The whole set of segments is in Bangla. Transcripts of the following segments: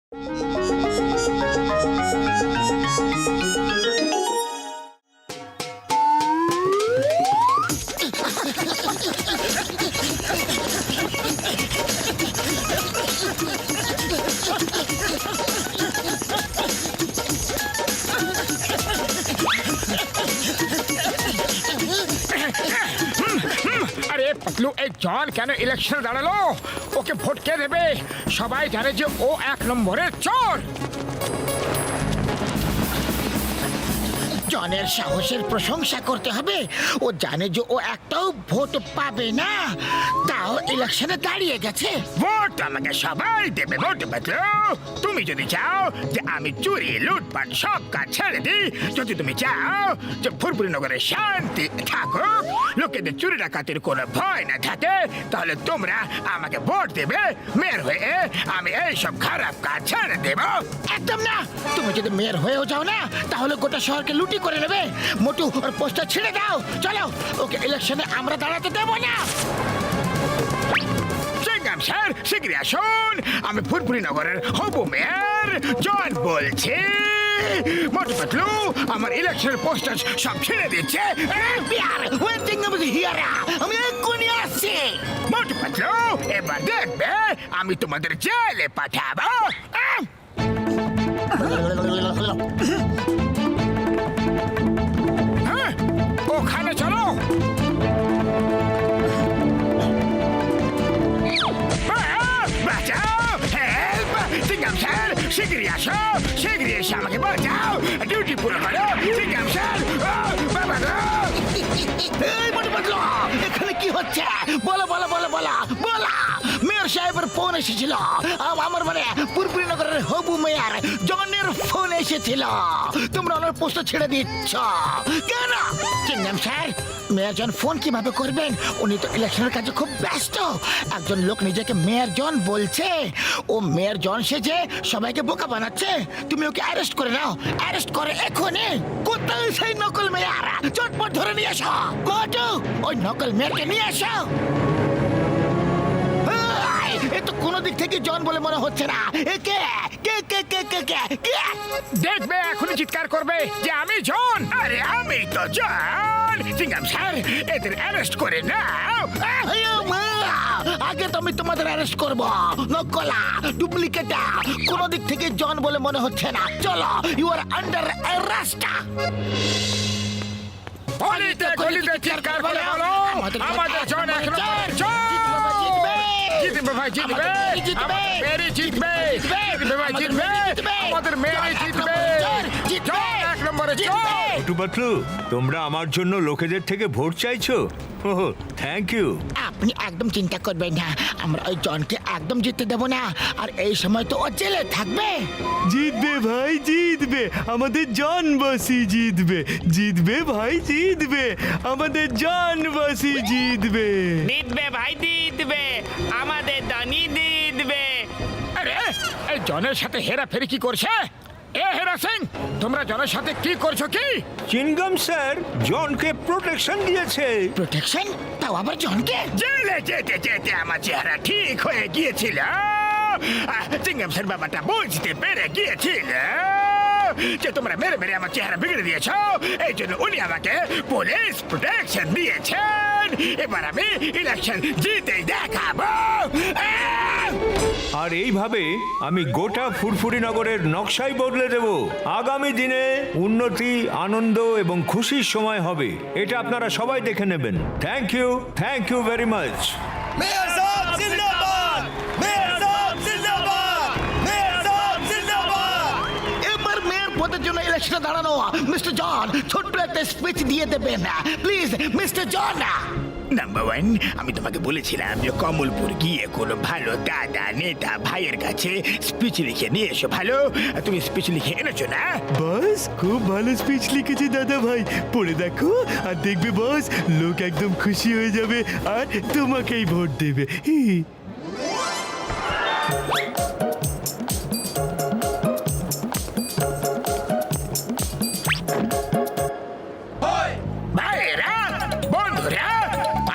আরে পাতলু, এই জন কেন ইলেকশন দাঁড়ালো? ওকে ভোট কে দেবে? সবাই জানে যে ও 1 নম্বরের চোর। জনের সাহসের প্রশংসা করতে হবে। ও জানে যে ও একটাও ভোট পাবে না, তাও ইলেকশনে দাঁড়িয়ে গেছে। ভোট আমাকে সবাই দেবে ভোট পাতলু। তুমি যদি চাও যে আমি চুরি লুটপাট সব কাজ ছেড়ে দিই, যদি তুমি চাও যে ফুরফুরি নগরে শান্তি থাকুক, লোকেদের চুরি ডাকাতির কোনো ভয় না থাকে, তাহলে তোমরা আমাকে ভোট দেবে। মেয়র হয়ে আমি এইসব খারাপ কাজ ছেড়ে দেব। একদম না। তুমি যদি মেয়র হয়েও যাও না, তাহলে গোটা শহরকে লুটি করে নেবে। মোটু ওর পোস্টার ছিঁড়ে দাও। চলো, ওকে ইলেকশনে আমরা দাঁড়াতে দেবো না। সিংহাম স্যার, শীঘ্রই আসুন। আমি ফুরফুরি নগরের হবু মেয়র জন বলছি। মোটু পাতলু আমার ইলেকশনের পোস্টার সব ছিঁড়ে দিচ্ছে। আমি এক্ষুনি আসছি। মোটু পাতলু, এবার দেখবে আমি তোমাদের জেলে পাঠাবো। হ্যাঁ, ওখানে চলো। বাঁচাও, হেল্প! সিংহাম স্যার, শীঘ্রই আসো। শীঘ্রই এসে আমাকে বাঁচাও। ডিউটি পুরো করো সিংহাম স্যার। বাবা গো! এই মোটু পাতলু, এখানে কি হচ্ছে? বলো বলো বলো বলো বলো। মেয়র সাহেবের ফোন এসেছিল। আমার মানে পুরপুরি নগরের হবু মেয়র জনের ফোন এসেছিল। তোমরা ওনার পোস্ট ছেড়ে দিচ্ছ কেন? কিংডম স্যার, মেয়র জন ফোন কিভাবে করবেন? উনি তো ইলেকশনের কাজে খুব ব্যস্ত। একজন লোক নিজেকে মেয়র জন বলছে, ও মেয়র জন সেজে সবাইকে বোকা বানাচ্ছে। তুমি ওকে অ্যারেস্ট করে নাও। অ্যারেস্ট করে এখনই। কোথায় সেই নকল মেয়র? চটপট ধরে নিয়ে এসো। মোটু, ওই নকল মেয়রকে নিয়ে এসো। এ তো কোনো দিক থেকে জন বলে মনে হচ্ছে না। এ কে কে কে কে কে কে কে? দেখবে এখনই চিৎকার করবে যে আমি জন। আরে আমি তো জন। সিংহাম স্যার, এদের অ্যারেস্ট করে নাও। আগে তো আমি তোমাদের অ্যারেস্ট করব। নকলা, ডুপ্লিকেটা, কোনো দিক থেকে জন বলে মনে হচ্ছে না। চলো, ইউ আর আন্ডার অ্যারেস্ট। গলিতে গলিতে চিৎকার করে বলো আমাদের জন 1 নম্বরের চোর। জিতবে ভাই, জিতবে। আমাদের মেয়েরই জিতবে। জিতবে ভাই, জিতবে। আমাদের মেয়েরই জিতবে। জন 1 নম্বরে চোর। মোটু পাতলু, তোমরা আমার জন্য লোকেদের থেকে ভোট চাইছো? ওহ, থ্যাংক ইউ। আপনি একদম চিন্তা করবেন না। আমরা ওই জনকে একদম জিততে দেব না। আর এই সময় তো ও জেলে থাকবে। জিতবে ভাই, জিতবে। আমাদের জনবাসী জিতবে। জিতবে ভাই, জিতবে। আমাদের জনবাসী জিতবে। জিতবে ভাই, জিতবে। আমাদের দানি জিতবে। আরে এই জনের সাথে হেরাফেরি কি করছে? এ হেরা সিং, তোমরা জনের সাথে কি করছো কি? চিনগাম স্যার জনকে প্রোটেকশন দিয়েছে। প্রোটেকশন? তাও আবার জনকে? জেলে যেতে যেতে আমার চেহারা ঠিক হয়ে গিয়েছিল। সিংহাম স্যার বাবাটা বুঝতে পেরে গিয়েছিল যে তোমরা মেরে মেরে আমার চেহারা বিগড়ে দিয়েছ। এই জন্য উনি আমাকে পুলিশ প্রোটেকশন দিয়েছেন। এবার আমি ইলেকশন জিতেই দেখাবো। আর এইভাবে আমি গোটা ফুরফুরি নগরের নকশাই বদলে দেব। আগামী দিনে উন্নতি, আনন্দ এবং খুশির সময় হবে। এটা আপনারা সবাই দেখে নেবেন। Thank you very much. Mayor সাহেব জিন্দাবাদ! মেয়র সাহেব জিন্দাবাদ! মেয়র সাহেব জিন্দাবাদ! এবার মেয়র পদের জন্য ইলেকশনে দাঁড়ানো মিস্টার জন ছোট্ট একটা স্পিচ দিয়ে দেবেন প্লিজ মিস্টার জন। নাম্বার 1, আমি তোমাকে বলেছিলাম যে কমলপুর গিয়ে কোনো ভালো দাদা নেতা ভাইয়ের কাছে স্পিচ লিখে নিয়ে এসো। ভালো, তুমি স্পিচ লিখে এনেছো না? বস, খুব ভালো স্পিচ লিখেছে দাদা ভাই। পড়ে দেখো আর দেখবে বস, লোক একদম খুশি হয়ে যাবে আর তোমাকেই ভোট দেবে। ভাইয়েরা, বন্ধুরা,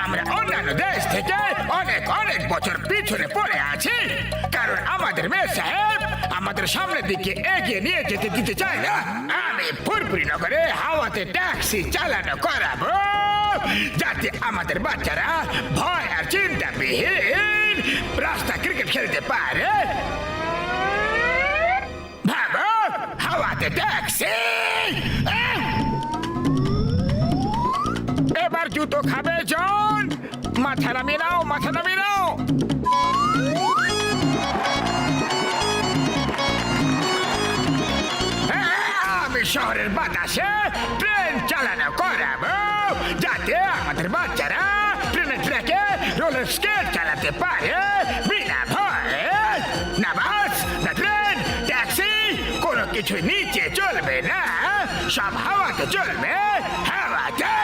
আমরা অন্যান্য দেশ থেকে অনেক অনেক বছর পিছনে পড়ে আছি। কারণ আমাদের মেয়র সাহেব আমাদের আমাদের সামনের দিকে এগিয়ে নিয়ে যেতে দিতে চাই না। আমি ফুরফুরি নগরে হাওয়াতে ট্যাক্সি চালানো করাবো, যাতে আমাদের বাচ্চারা ভয় আর চিন্তা বিহীন রাস্তা ক্রিকেট খেলতে পারে। ভাবো, হাওয়াতে ট্যাক্সি। এবার জুতো খাবে জন। মাথা নামিয়ে নাও, মাথা নামিয়ে নাও। আমি শহরের বাতাসে ট্রেন চালানো করাবো, যাতে আমাদের বাচ্চারা ট্রেনের ট্র্যাকে রোলার স্কেট চালাতে পারে বিনা ভয়ে। না বাস, না ট্রেন, ট্যাক্সি, কোনো কিছু নিচে চলবে না, সব হাওয়াতে চলবে, হাওয়াতে।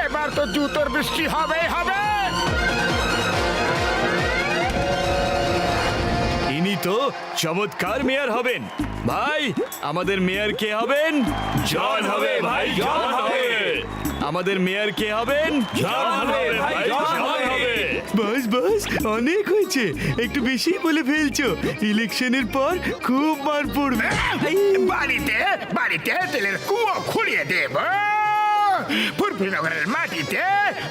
এবার তো জুতোর বৃষ্টি হবে হবে। ইনি তো চমৎকার মেয়র হবেন। ভাই, আমাদের মেয়র কে হবেন? জন হবে ভাই, জন হবে। আমাদের মেয়র কে হবেন? জন হবে ভাই, জন হবে। বাস বাস, অনেক হয়েছে, একটু বেশি বলে ফেলছো। ইলেকশনের পর খুব মার পড়বে। বাড়িতে বাড়িতে তেলের কুয়ো খুঁড়িয়ে দেব। ফুরফুরি নগরের মাটিতে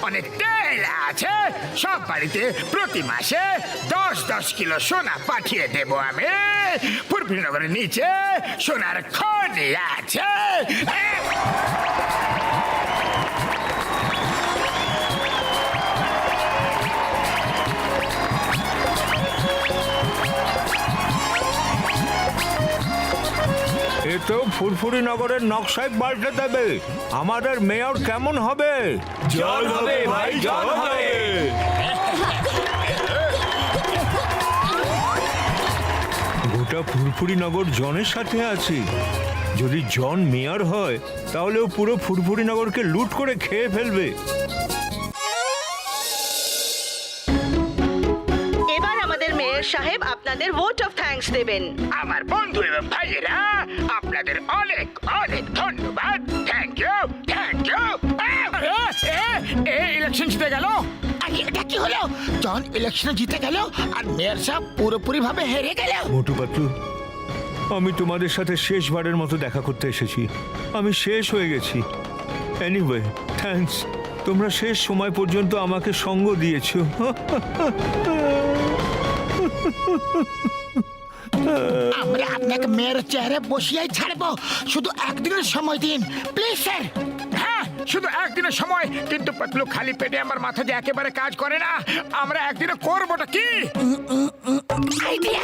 অনেক তেল আছে, সব বাড়িতে প্রতি মাসে 10-10 কিলো সোনা পাঠিয়ে দেব আমি। ফুরফুরি নগরের নিচে সোনার খনি আছে। এ তো ফুরফুরি নগরের নকশায় পাল্টে দেবে। আমাদের মেয়র কেমন হবে? জন হবে ভাই, জন হবে। গোটা ফুরফুরি নগর জনের সাথে আছে। যদি জন মেয়র হয়, তাহলে ও পুরো ফুরফুরি নগরকে লুট করে খেয়ে ফেলবে। এবার আমাদের মেয়র সাহেব আপনাদের ভোট অফ থ্যাঙ্কস দেবেন। আমার বন্ধু এবং ভাইয়েরা, আপনাদের অনেক অনেক ধন্যবাদ। Thank you, thank you. Election জিতে গেল। আরে এটা কি হলো? জন ইলেকশনে জিতে গেল আর মেয়র সাহেব পুরোপুরি ভাবে হেরে গেল। মোটু পাতলু, আমি তোমাদের সাথে শেষবারের মতো দেখা করতে এসেছি। আমি শেষ হয়ে গেছি। Anyway, thanks. তোমরা শেষ সময় পর্যন্ত আমাকে সঙ্গ দিয়েছো। আমরা আপনাকে মেয়র চেয়ারে বসিয়েই ছাড়বো, শুধু একদিনের সময় দিন প্লিজ স্যার। হ্যাঁ, শুধু একদিনের সময়, কিন্তু পাতলু খালি পেটে আমার মাথা যে একেবারে কাজ করে না। আমরা একদিনে করবোটা কি? আইডিয়া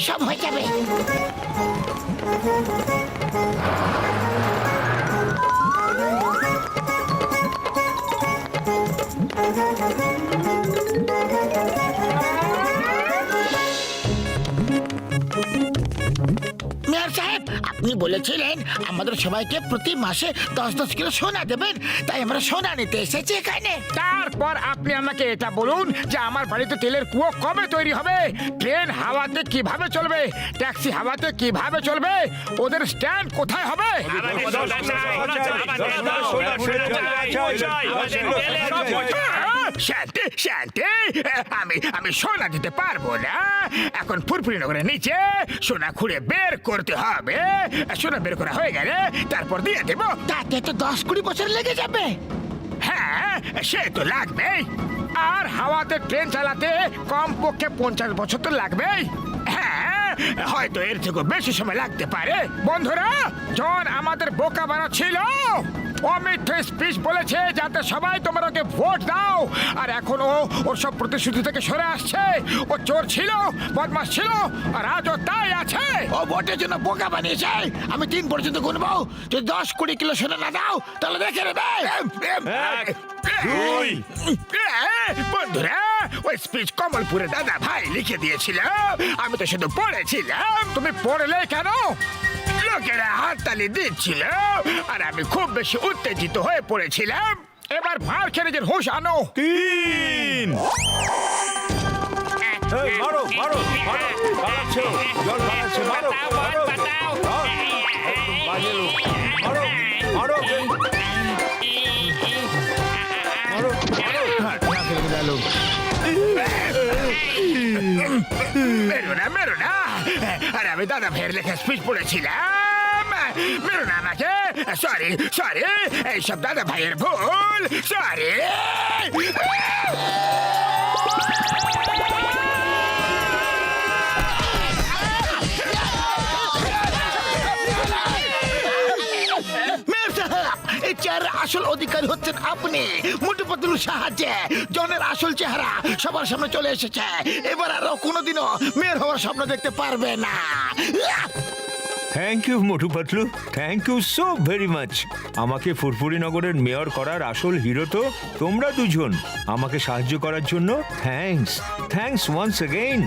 সব হয়ে যাবে। মেয়র সাহেব, আপনি বলেছিলেন আমাদের সবাইকে প্রতি মাসে 10-10 কিলো সোনা দেবেন, তাই আমরা সোনা নিতে এসেছি এখানে। তারপর আপনি আমাকে এটা বলুন যে আমার বাড়িতে তেলের কুয়ো কবে তৈরি হবে, ট্রেন হাওয়াতে কিভাবে চলবে, ট্যাক্সি হাওয়াতে কিভাবে চলবে, ওদের স্ট্যান্ড কোথায় হবে। শান্তি শান্তি, আমি সোনা দিতে পারবো না। এখন ফুরফুরি নগরের নিচে সোনা খুঁড়ে বের করতে হবে। সোনা বের করা হয়ে গেলে তারপর দিয়ে দেবো। তাতে তো 10-20 বছর লেগে যাবে। হ্যাঁ, সে তো লাগবেই। আর হাওয়াতে ট্রেন চালাতে কমপক্ষে 50 বছর তো লাগবেই। হ্যাঁ, হয়তো এর থেকে বেশি সময় লাগতে পারে। বন্ধুরা, জন আমাদের বোকা বানাচ্ছিল। অমিথ্যে স্পিচ বলেছে যাতে সবাই তোমরা ওকে ভোট দাও, আর এখন ও ওর সব প্রতিশ্রুতি থেকে সরে আসছে। ও চোর ছিল, বদমাশ ছিল, আর আজও তাই আছে। ও ভোটের জন্য বোকা বানিয়েছে। আমি 3 পর্যন্ত গুনবো, যদি 10-20 কিলো সোনা না দাও তাহলে দেখে নেবে। 1, 2, বন্ধুরা, ওই স্পিচ কমলপুরে দাদা ভাই লিখে দিয়েছিল, আমি তো শুধু পড়েছিলাম। তুমি পড়লে কেন? লোকেরা হাততালি দিচ্ছিল আর আমি খুব বেশি উত্তেজিত হয়ে পড়েছিলাম। এবার মার খেয়ে নিজের হুঁশ আনো। 3 মারো মারো মারো, পালাচ্ছে, জল পালাচ্ছে, মারো মারো বাজে লোক, মারো মারো মারো মারো। মেরো না আরে আমি দাদা ভাইয়ের লেখা স্পিচ পড়েছিলাম মেরো না আমাকে সরি এইসব দাদা ভাইয়ের ভুল সরি মেয়র সাহেব এই চেয়ারের আসল অধিকারী হচ্ছেন আপনি। মোটু পাতলুর সাহায্যে জনের আসল চেহারা সবার সামনে চলে এসেছে। এবার আর কোনোদিনও মেয়র হওয়ার স্বপ্ন দেখতে পারবে না। Thank you Motu Patlu, thank you so very much. আমাকে ফুরফুরি নগরের মেয়র করার আসল হিরো তো তোমরা দুজন। আমাকে সাহায্য করার জন্য থ্যাঙ্কস ওয়ান্স অ্যাগেইন।